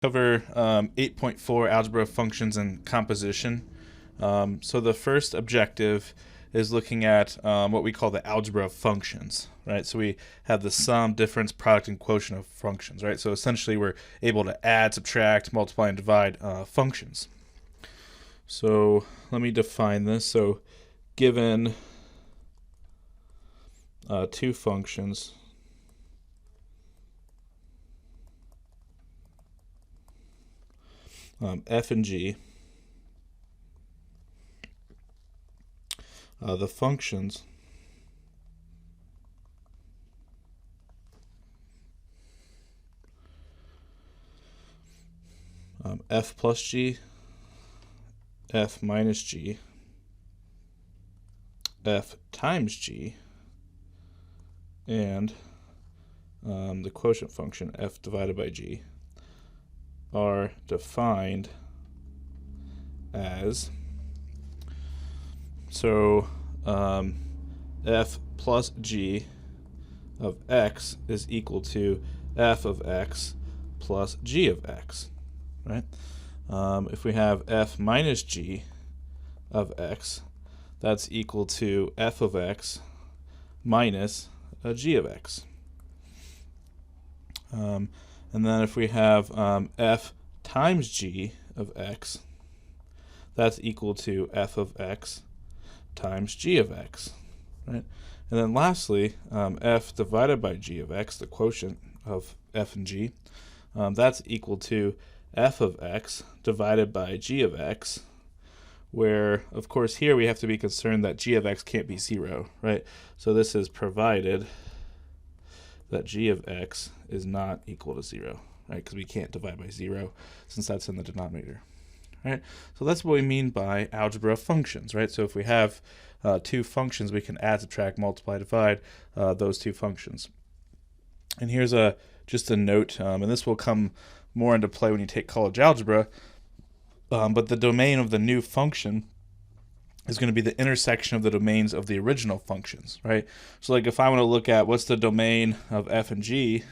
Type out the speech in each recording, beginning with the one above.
Cover 8.4 algebra functions and composition. So the first objective is looking at what we call the algebra of functions, right? So we have the sum, difference, product, and quotient of functions, right? So essentially we're able to add, subtract, multiply, and divide functions. So let me define this. So given two functions, f and g, the functions f plus g, f minus g, f times g, and the quotient function f divided by g are defined as, so f plus g of x is equal to f of x plus g of x, right? If we have f minus g of x, that's equal to f of x minus g of x. And then if we have f times g of x, that's equal to f of x times g of x, right? And then lastly, f divided by g of x, the quotient of f and g, that's equal to f of x divided by g of x, where, of course, here we have to be concerned that g of x can't be 0, right? So this is provided that g of x is not equal to 0, right? Because we can't divide by 0 since that's in the denominator, right? So that's what we mean by algebra of functions, right? So if we have two functions, we can add, subtract, multiply, divide those two functions. And here's just a note, and this will come more into play when you take college algebra, but the domain of the new function is going to be the intersection of the domains of the original functions, right? So like if I want to look at what's the domain of f and g,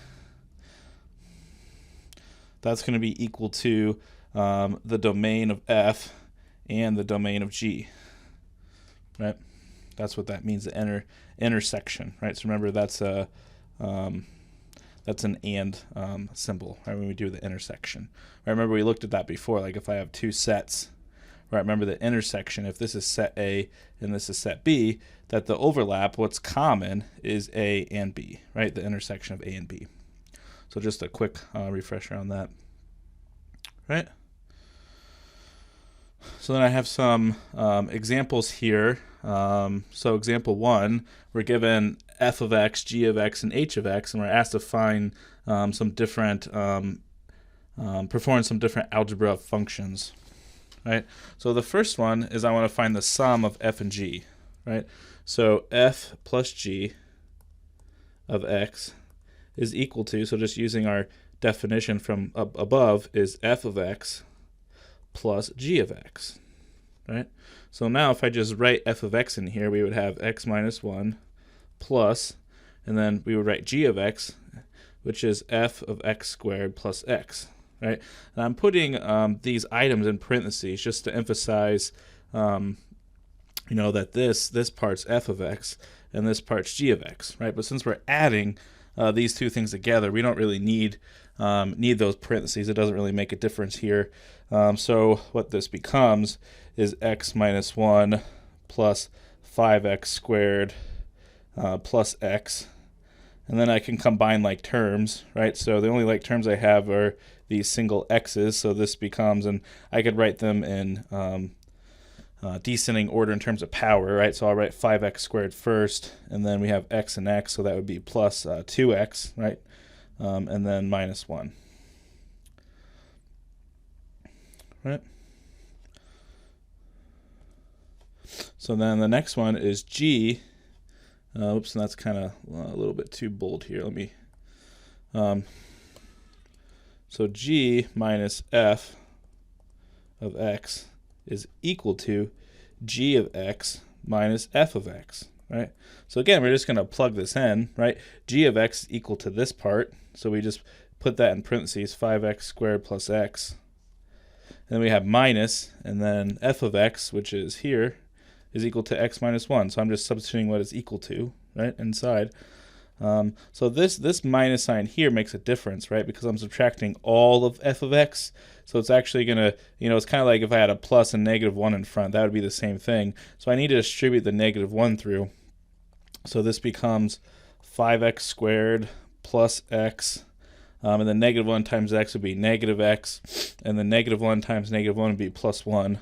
that's going to be equal to the domain of f and the domain of g, right? That's what that means, the intersection, right? So remember that's an and symbol, right, when we do the intersection. Right, remember we looked at that before, like if I have two sets, right, remember the intersection, if this is set A and this is set B, that the overlap, what's common, is A and B, right, the intersection of A and B. So just a quick refresher on that, right? So then I have some examples here. So example 1, we're given f of x, g of x, and h of x, and we're asked to find some different, perform some different algebra functions, right? So the first one is I want to find the sum of f and g, right? So f plus g of x is equal to, so just using our definition from above, is f of x plus g of x, right? So now if I just write f of x in here, we would have x minus 1 plus, and then we would write g of x, which is f of x squared plus x, right? And I'm putting these items in parentheses just to emphasize, that this part's f of x and this part's g of x, right? But since we're adding these two things together, we don't really need those parentheses. It doesn't really make a difference here. So what this becomes is x minus 1 plus 5x squared plus x. And then I can combine like terms, right? So the only like terms I have are these single x's. So this becomes, and I could write them in descending order in terms of power, right? So I'll write 5x squared first, and then we have x and x, so that would be plus 2x, right? And then minus 1, right? So then the next one is g. Oops, and that's kind of a little bit too bold here. Let me. So g minus f of x is equal to g of x minus f of x, right? So again, we're just going to plug this in, right? G of x is equal to this part, so we just put that in parentheses, 5x squared plus x. And then we have minus, and then f of x, which is here, is equal to x minus 1. So I'm just substituting what it's equal to, right, inside. So this minus sign here makes a difference, right, because I'm subtracting all of f of x. So it's actually going to, it's kind of like if I had a plus and negative 1 in front, that would be the same thing. So I need to distribute the negative 1 through. So this becomes 5x squared plus x, and then negative 1 times x would be negative x, and then negative 1 times negative 1 would be plus 1.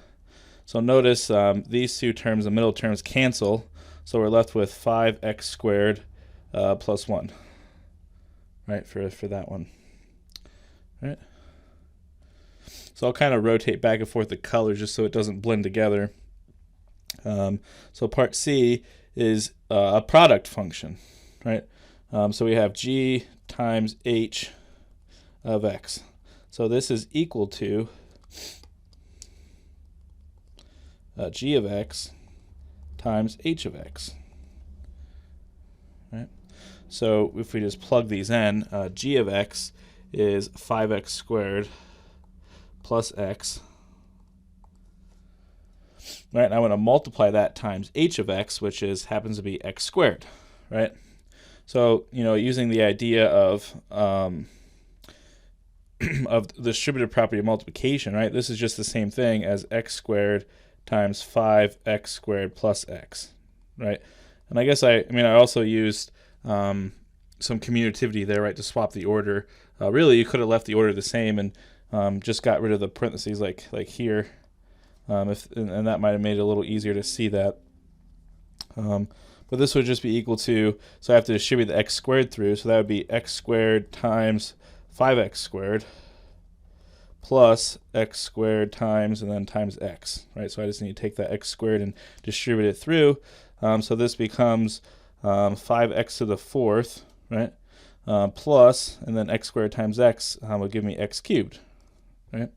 So notice these two terms, the middle terms, cancel. So we're left with 5x squared plus 1, right, for that one. Right. So I'll kind of rotate back and forth the colors just so it doesn't blend together. So part C is a product function, right? So we have g times h of x. So this is equal to g of x times h of x. Right? So if we just plug these in, g of x is 5x squared plus x. Right, and I want to multiply that times h of x, which happens to be x squared, right? So, using the idea of the distributive property of multiplication, right? This is just the same thing as x squared times 5x squared plus x, right? And I guess I also used some commutativity there, right, to swap the order. Really, you could have left the order the same and just got rid of the parentheses like here. And that might have made it a little easier to see that. But this would just be equal to, so I have to distribute the x squared through, so that would be x squared times 5x squared plus x squared times, and then times x, right? So I just need to take that x squared and distribute it through. So this becomes 5x to the fourth, right? Plus, and then x squared times x would give me x cubed, right?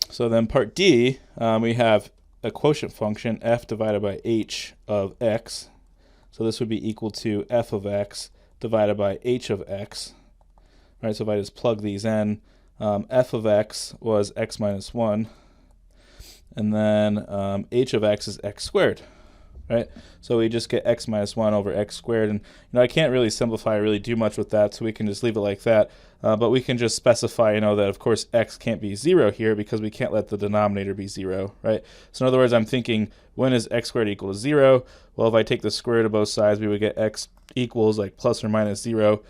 So then part D, we have a quotient function, f divided by h of x. So this would be equal to f of x divided by h of x. Right, so if I just plug these in, f of x was x minus 1, and then h of x is x squared. Right, so we just get x minus 1 over x squared, and I can't really simplify or really do much with that, so we can just leave it like that. But we can just specify, that of course x can't be 0 here because we can't let the denominator be 0, right? So in other words, I'm thinking, when is x squared equal to 0? Well, if I take the square root of both sides, we would get x equals like plus or minus 0,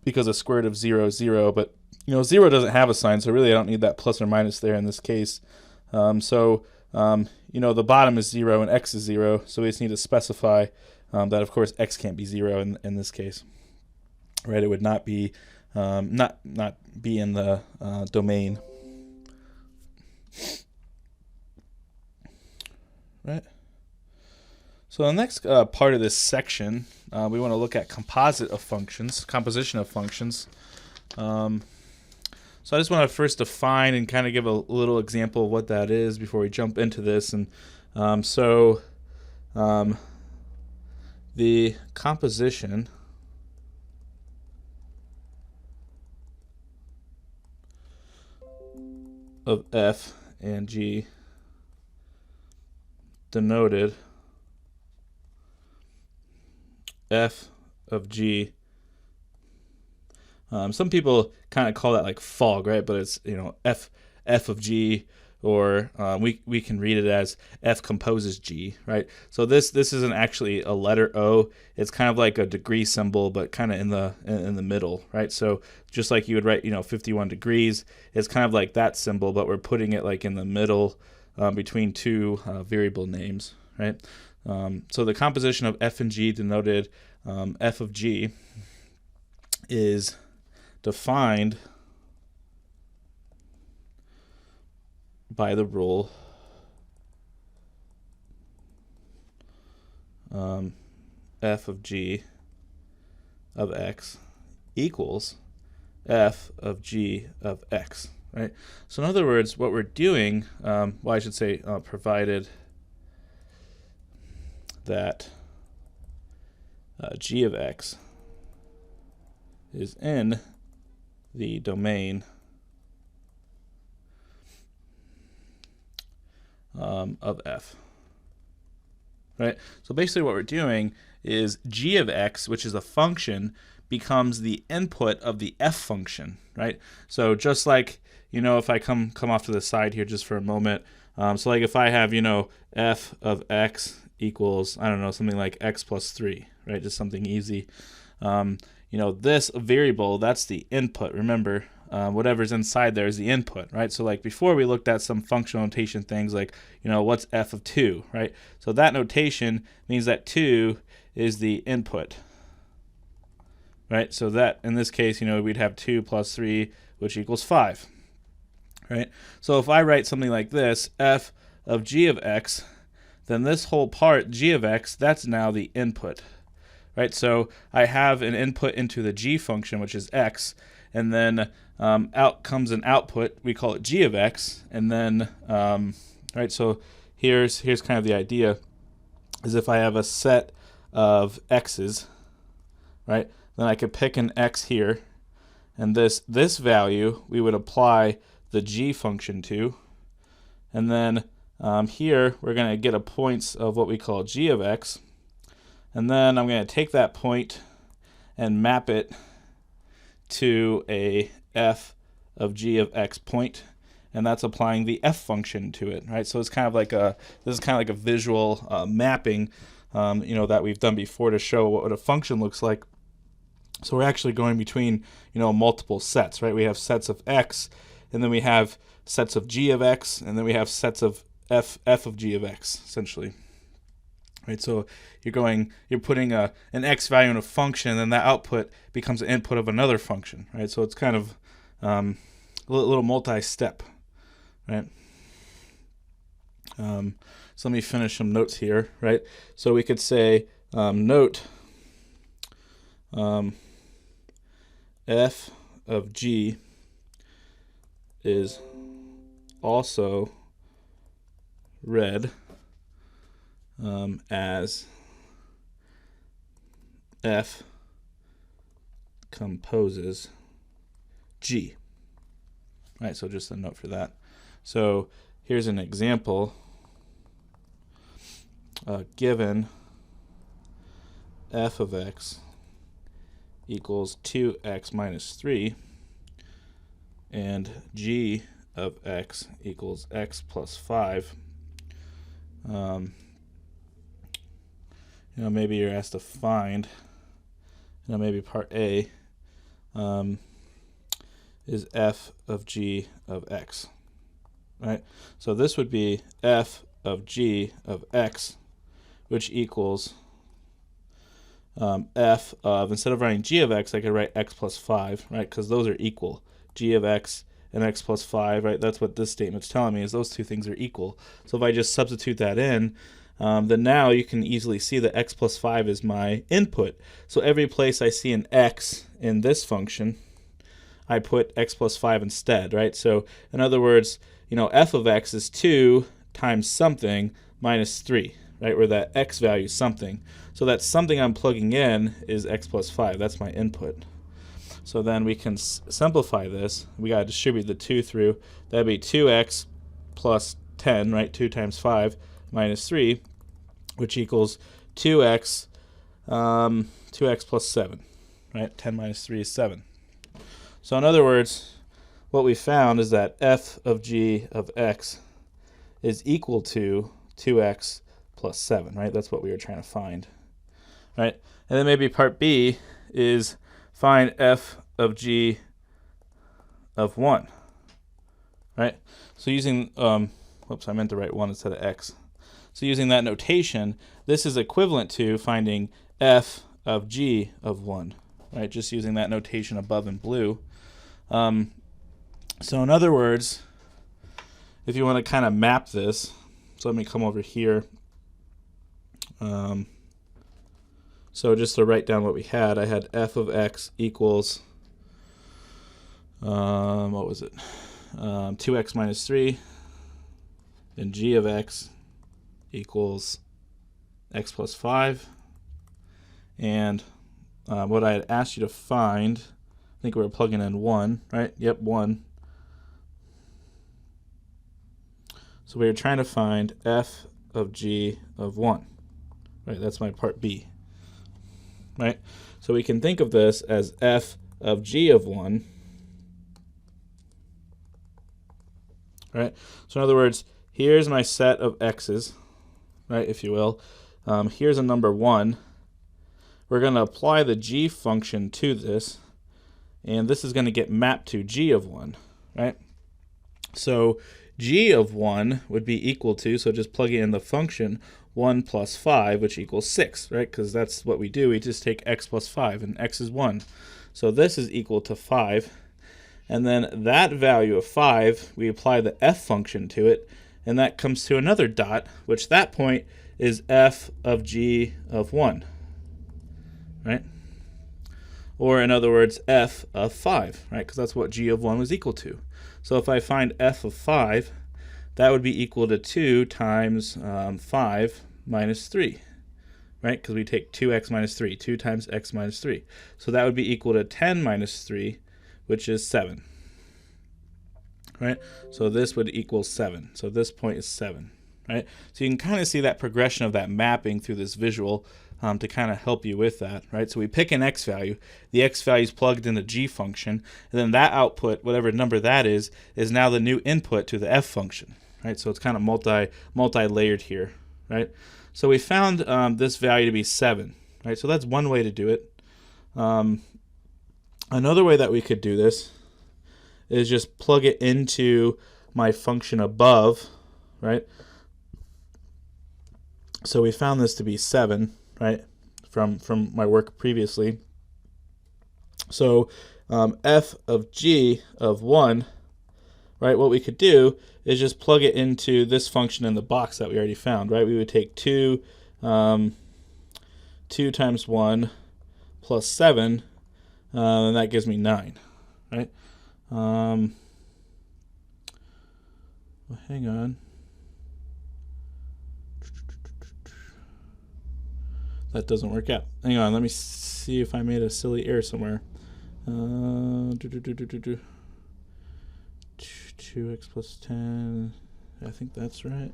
because the square root of 0 is 0. But 0 doesn't have a sign, so really I don't need that plus or minus there in this case. The bottom is 0 and x is 0, so we just need to specify that of course x can't be 0 in this case, right? It would not be not be in the domain, right? So the next part of this section, we want to look at composition of functions. So I just want to first define and kind of give a little example of what that is before we jump into this. And the composition of f and g denoted f of g. Some people kind of call that like fog, right? But it's f of g, or we can read it as f composes g, right? So this isn't actually a letter O. It's kind of like a degree symbol, but kind of in the middle, right? So just like you would write 51 degrees, it's kind of like that symbol, but we're putting it like in the middle between two variable names, right? So the composition of f and g denoted f of g is defined by the rule f of g of x equals f of g of x, right? So in other words, what we're doing, I should say provided that g of x is in the domain of f. Right? So basically what we're doing is g of x, which is a function, becomes the input of the f function, right? So just like, if I come off to the side here just for a moment, so like if I have, f of x equals, I don't know, something like x plus 3, right? Just something easy. This variable, that's the input. Remember, whatever's inside there is the input, right? So like before we looked at some functional notation things like, what's f of 2, right? So that notation means that 2 is the input, right? So that, in this case, we'd have 2 plus 3, which equals 5, right? So if I write something like this, f of g of x, then this whole part, g of x, that's now the input, right? So I have an input into the g function, which is x, and then out comes an output. We call it g of x, and then, right, so here's kind of the idea, is if I have a set of x's, right, then I could pick an x here, and this value we would apply the g function to, and then here we're going to get a points of what we call g of x, and then I'm going to take that point and map it to a f of g of x point, and that's applying the f function to it, right? So it's kind of like this is kind of like a visual mapping, that we've done before to show what a function looks like. So we're actually going between, multiple sets, right? We have sets of x, and then we have sets of g of x, and then we have sets of f of g of x, essentially. Right, so you're putting an x value in a function, and then that output becomes an input of another function, right? So it's kind of a little multi-step, right? So let me finish some notes here, right? So we could say note f of g is also read as f composes g. Right, so just a note for that. So here's an example. Given f of x equals 2x minus 3 and g of x equals x plus 5, maybe you're asked to find, maybe part A is f of g of x, right? So this would be f of g of x, which equals f of, instead of writing g of x, I could write x plus 5, right? Because those are equal. G of x and x plus 5, right? That's what this statement's telling me, is those two things are equal. So if I just substitute that in, then now you can easily see that x plus 5 is my input. So every place I see an x in this function, I put x plus 5 instead, right? So in other words, f of x is 2 times something minus 3, right? Where that x value is something. So that something I'm plugging in is x plus 5. That's my input. So then we can simplify this. We got to distribute the 2 through. That'd be 2x plus 10, right? 2 times 5 minus 3, which equals 2x, 2x plus 7, right? 10 minus 3 is 7. So in other words, what we found is that f of g of x is equal to 2x plus 7, right? That's what we were trying to find, right? And then maybe part B is find f of g of 1, right? So using, whoops, I meant to write 1 instead of x. So using that notation, this is equivalent to finding f of g of 1, right? Just using that notation above in blue. So in other words, if you want to kind of map this, so let me come over here. So just to write down what we had, I had f of x equals, what was it? 2x minus 3, and g of x equals x plus 5, And what I had asked you to find, I think we were plugging in 1, right? Yep, 1. So we were trying to find f of g of 1. Right, that's my part B. Right? So we can think of this as f of g of 1. Right? So in other words, here's my set of x's, right, if you will. Here's a number 1. We're going to apply the g function to this, and this is going to get mapped to g of 1, right? So g of 1 would be equal to, so just plug in the function 1 plus 5, which equals 6, right? Because that's what we do. We just take x plus 5, and x is 1. So this is equal to 5. And then that value of 5, we apply the f function to it, and that comes to another dot, which that point is f of g of 1, right? Or in other words, f of 5, right? Because that's what g of 1 was equal to. So if I find f of 5, that would be equal to 2 times 5 minus 3, right? Because we take 2x minus 3, 2 times x minus 3. So that would be equal to 10 minus 3, which is 7, right? So this would equal 7. So this point is 7, right? So you can kind of see that progression of that mapping through this visual to kind of help you with that, right? So we pick an x value, the x value is plugged in the g function, and then that output, whatever number that is now the new input to the f function, right? So it's kind of multi-layered here, right? So we found this value to be 7, right? So that's one way to do it. Another way that we could do this is just plug it into my function above, right? So we found this to be 7, right, from my work previously. So f of g of 1, right, what we could do is just plug it into this function in the box that we already found, right? We would take 2 times 1 plus 7, and that gives me 9, right? Well, hang on. That doesn't work out. Hang on, let me see if I made a silly error somewhere. 2x plus 10. I think that's right.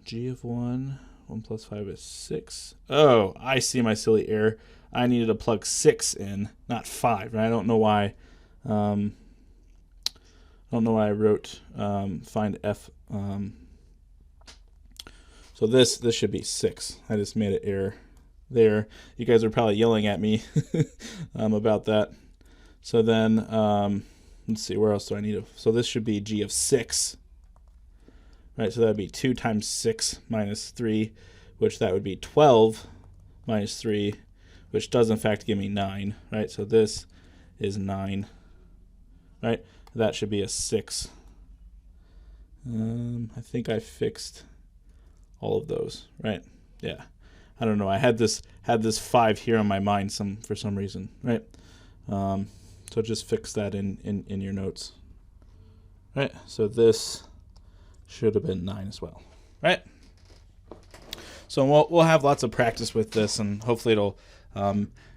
G of 1 plus 5 is 6. Oh, I see my silly error. I needed to plug 6 in, not 5. Right? I don't know why. I wrote find f. So this should be 6. I just made an error there. You guys are probably yelling at me about that. So then let's see, where else do I need to? So this should be g of 6. Right, so that would be 2 times 6 minus 3, which that would be 12 minus 3, which does in fact give me 9. Right, so this is 9. Right, that should be a 6. I think I fixed all of those, right? Yeah, I don't know. I had this 5 here on my mind for some reason, right? So just fix that in your notes, right? So this should have been 9 as well, right? So we'll have lots of practice with this, and hopefully it'll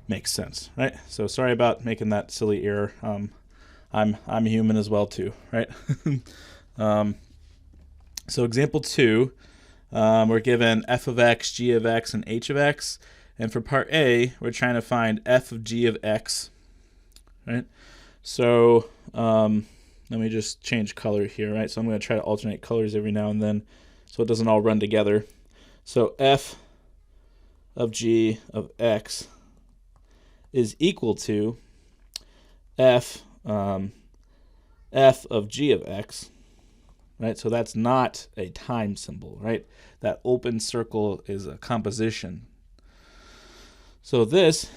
make sense, right? So sorry about making that silly error. I'm human as well too, right? So example 2, we're given f of x, g of x, and h of x, and for part A, we're trying to find f of g of x, right? So let me just change color here, right? So I'm going to try to alternate colors every now and then so it doesn't all run together. So f of g of x is equal to f of g of x, right? So that's not a time symbol, right? That open circle is a composition. So this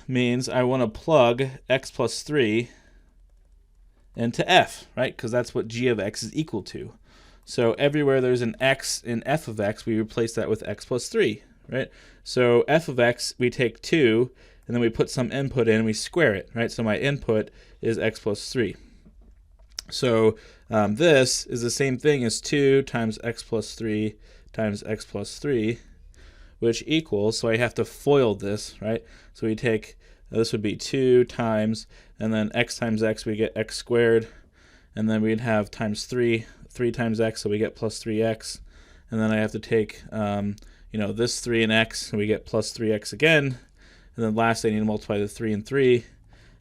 means I want to plug x plus 3 into f, right? Because that's what g of x is equal to. So everywhere there's an x in f of x, we replace that with x plus 3, right? So f of x, we take 2, and then we put some input in, and we square it, right? So my input is x plus 3. So this is the same thing as 2 times x plus 3 times x plus 3, which equals, so I have to FOIL this, right? So we take, this would be 2 times, and then x times x, we get x squared, and then we'd have times 3 times x, so we get plus 3x, and then I have to take, this 3 and x, and we get plus 3x again, and then lastly I need to multiply the 3 and 3,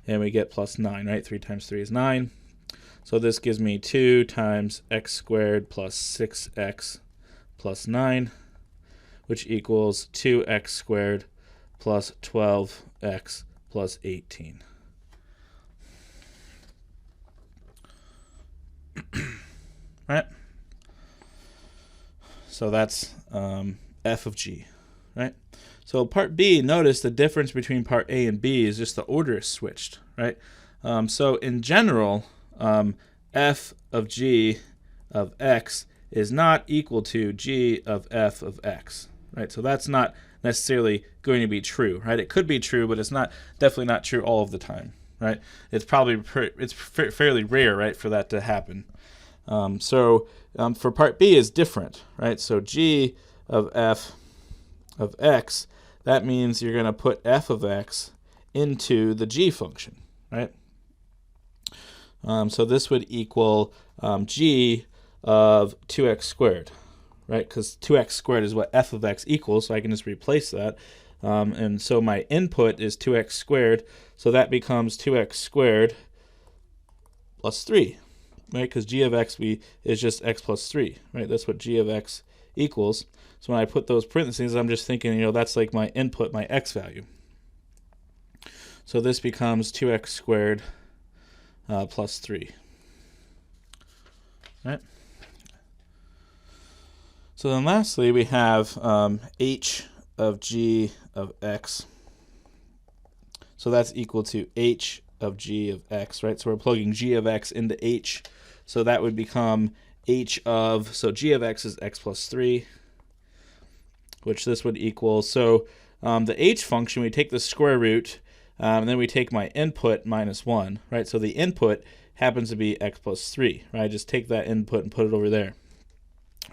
and we get plus 9, right? 3 times 3 is 9. So this gives me 2 times x squared plus 6x plus 9, which equals 2x squared plus 12x plus 18. Right? So that's f of g, right? So part B, notice the difference between part A and B is just the order is switched, right? So in general, f of g of x is not equal to g of f of x, right? So that's not necessarily going to be true, right? It could be true, but it's definitely not true all of the time, right? It's probably fairly rare, right, for that to happen. For part B is different, right? So g of f of x, that means you're going to put f of x into the g function, right? So this would equal g of 2x squared, right? Because 2x squared is what f of x equals, so I can just replace that. And so my input is 2x squared, so that becomes 2x squared plus 3, right? Because g of x is just x plus 3, right? That's what g of x equals. So when I put those parentheses, I'm just thinking, that's like my input, my x value. So this becomes 2x squared plus 3, right? So then lastly, we have h of g of x. So that's equal to h of g of x, right? So we're plugging g of x into h. So that would become h of, so g of x is x plus 3, which this would equal, so the h function, we take the square root, and then we take my input minus 1, right? So the input happens to be x plus 3, right? I just take that input and put it over there,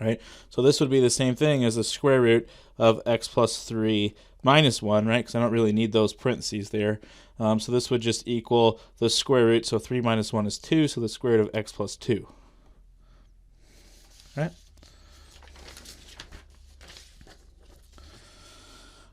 right? So this would be the same thing as the square root of x plus 3 minus 1, right? Because I don't really need those parentheses there. So this would just equal the square root, so 3 minus 1 is 2, so the square root of x plus 2, right?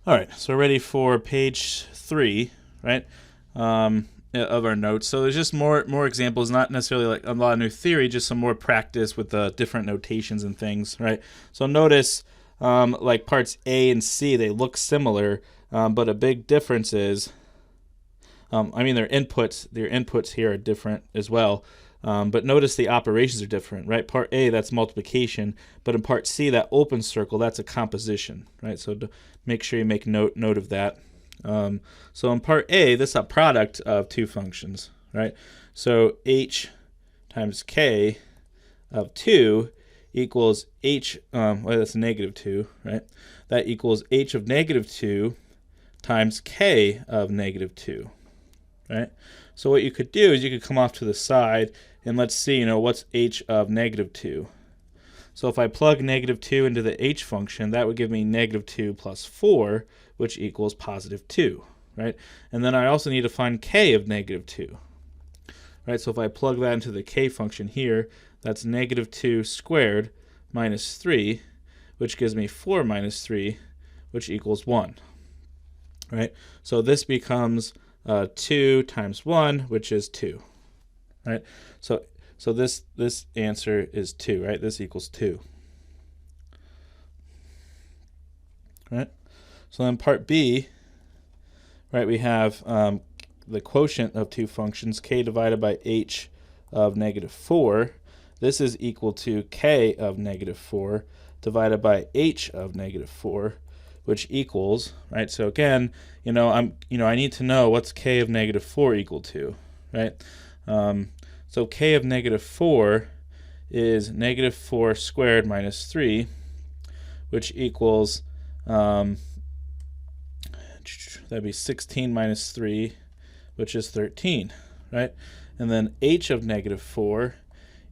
All right, so we're ready for page 3, right, of our notes. So there's just more examples, not necessarily like a lot of new theory, just some more practice with the different notations and things, right? So notice like parts A and C, they look similar, but a big difference is, their inputs here are different as well. But notice the operations are different, right? Part A, that's multiplication, but in part C, that open circle, that's a composition, right? So to make sure you make note of that. So in part A, this is a product of two functions, right? So h times k of 2 equals h, that's negative 2, right? That equals h of negative 2 times k of negative 2, right? So what you could do is you could come off to the side and let's see, what's h of negative 2. So if I plug negative 2 into the h function, that would give me negative 2 plus 4, which equals positive 2, right? And then I also need to find k of negative 2, right? So if I plug that into the k function here, that's negative 2 squared minus 3, which gives me 4 minus 3, which equals 1, right? So this becomes 2 times 1, which is 2, right? So this answer is 2, right? This equals 2, right? So then part B, right, we have the quotient of two functions, k divided by h of negative 4. This is equal to k of negative 4 divided by h of negative 4, which equals, right? So again, I need to know what's k of negative 4 equal to, right? So k of negative 4 is negative 4 squared minus 3, which equals, that'd be 16 minus 3, which is 13, right? And then h of negative 4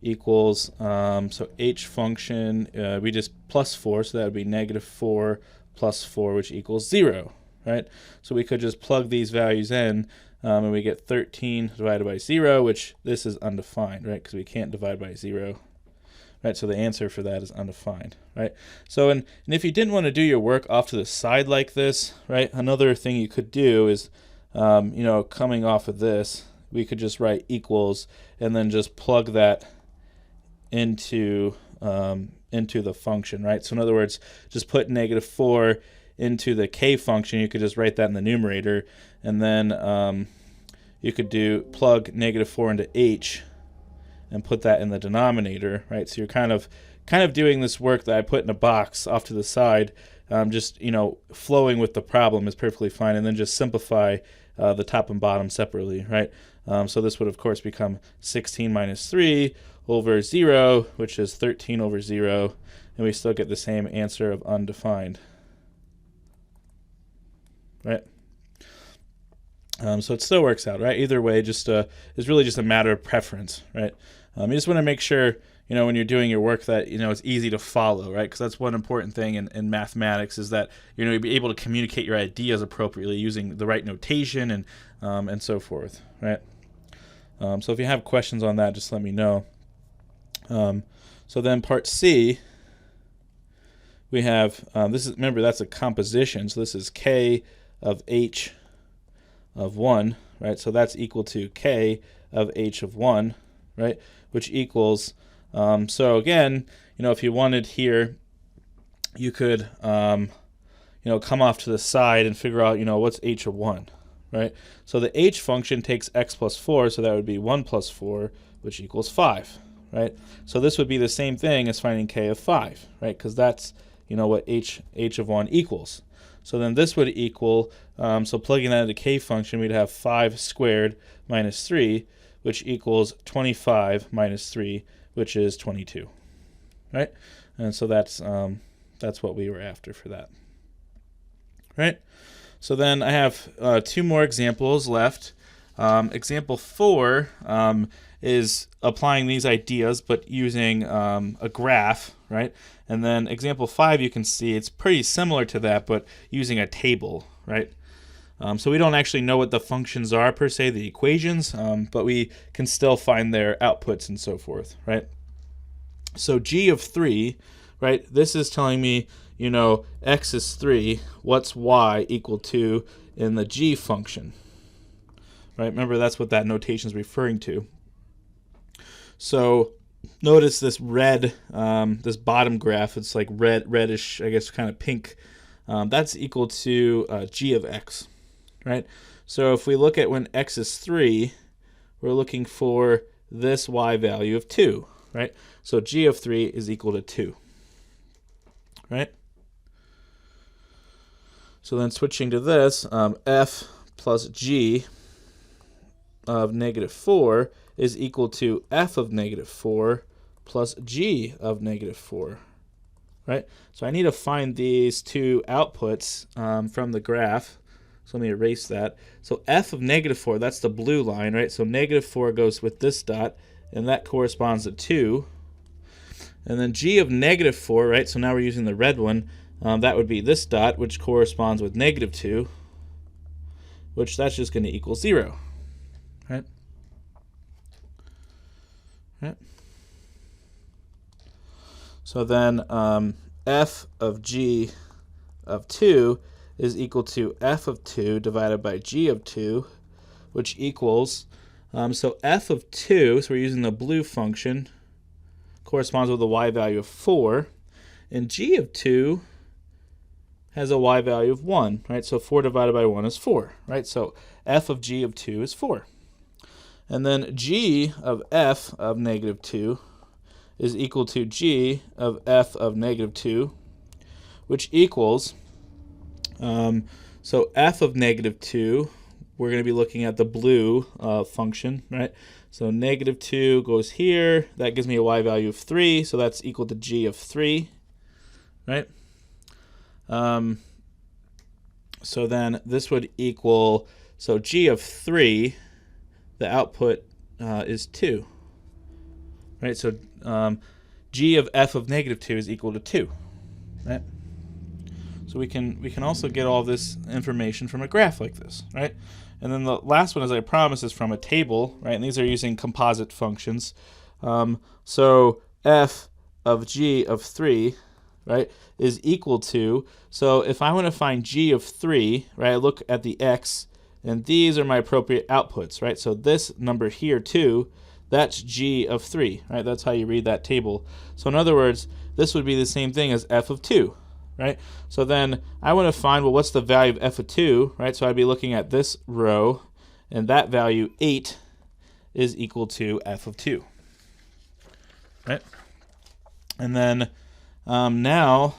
equals, so h function, we just plus 4, so that would be negative 4 plus 4, which equals 0, right? So we could just plug these values in, and we get 13 divided by 0, which this is undefined, right? Because we can't divide by 0, right? So the answer for that is undefined, right? So, and if you didn't want to do your work off to the side like this, right, another thing you could do is, coming off of this, we could just write equals and then just plug that into the function, right? So in other words, just put negative 4 into the k function. You could just write that in the numerator, and then you could plug negative 4 into h and put that in the denominator, right? So you're kind of doing this work that I put in a box off to the side, just flowing with the problem is perfectly fine, and then just simplify the top and bottom separately, right? So this would of course become 16 minus 3 over 0, which is 13 over 0, and we still get the same answer of undefined, right? So it still works out, right? Either way, just is really just a matter of preference, right? You just want to make sure, when you're doing your work that, it's easy to follow, right? Because that's one important thing in mathematics is that, you'll be able to communicate your ideas appropriately using the right notation and so forth, right? So if you have questions on that, just let me know. So then part C, we have, remember that's a composition, so this is k of h of 1, right? So that's equal to k of h of 1, right? Which equals, so again, if you wanted here, you could, come off to the side and figure out, what's h of 1, right? So the h function takes x plus 4, so that would be 1 plus 4, which equals 5, right? So this would be the same thing as finding k of 5, right? Because that's, what h of 1 equals. So then this would equal, so plugging that into k function, we'd have 5 squared minus 3, which equals 25 minus 3, which is 22, right? And so that's what we were after for that, right? So then I have 2 more examples left. Example 4 is applying these ideas but using a graph, right? And then example 5, you can see it's pretty similar to that but using a table, right? So we don't actually know what the functions are per se, the equations, but we can still find their outputs and so forth, right? So g of 3, right, this is telling me, x is 3, what's y equal to in the g function, right? Remember, that's what that notation is referring to. So notice this red, this bottom graph, it's like reddish, I guess kind of pink. That's equal to g of x, right? So if we look at when x is 3, we're looking for this y value of 2, right? So g of 3 is equal to 2, right? So then switching to this, f plus g of negative 4 is equal to f of negative 4 plus g of negative 4, right? So I need to find these 2 outputs from the graph. So let me erase that. So f of negative 4, that's the blue line, right? So negative 4 goes with this dot, and that corresponds to 2. And then g of negative 4, right? So now we're using the red one. That would be this dot, which corresponds with negative 2, which that's just going to equal 0, right? Right. So then f of g of 2 is equal to f of 2 divided by g of 2, which equals, so f of 2, so we're using the blue function, corresponds with a y value of 4, and g of 2 has a y value of 1, right? So 4 divided by 1 is 4, right? So f of g of 2 is 4. And then g of f of negative 2 is equal to g of f of negative 2, which equals, so f of negative 2, we're going to be looking at the blue function, right? So negative 2 goes here. That gives me a y value of 3, so that's equal to g of 3, right? So then this would equal, so g of 3, the output is 2, right? So g of f of negative 2 is equal to 2, right? So we can also get all this information from a graph like this, right? And then the last one, as I promised, is from a table, right? And these are using composite functions. So f of g of 3, right, is equal to, so if I want to find g of 3, right, I look at the x, and these are my appropriate outputs, right? So this number here, 2, that's g of 3, right? That's how you read that table. So in other words, this would be the same thing as f of 2, right? So then I want to find, well, what's the value of f of 2, right? So I'd be looking at this row, and that value, 8, is equal to f of 2, right? And then now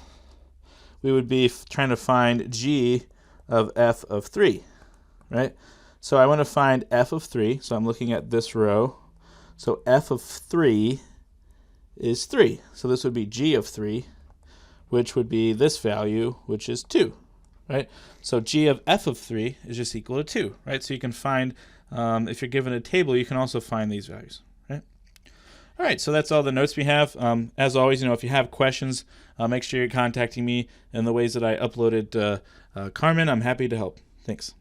we would be trying to find g of f of 3, right? So I want to find f of 3, so I'm looking at this row. So f of 3 is 3. So this would be g of 3, which would be this value, which is 2, right? So g of f of 3 is just equal to 2, right? So you can find, if you're given a table, you can also find these values, right? All right, so that's all the notes we have. As always, if you have questions, make sure you're contacting me in the ways that I uploaded Carmen. I'm happy to help. Thanks.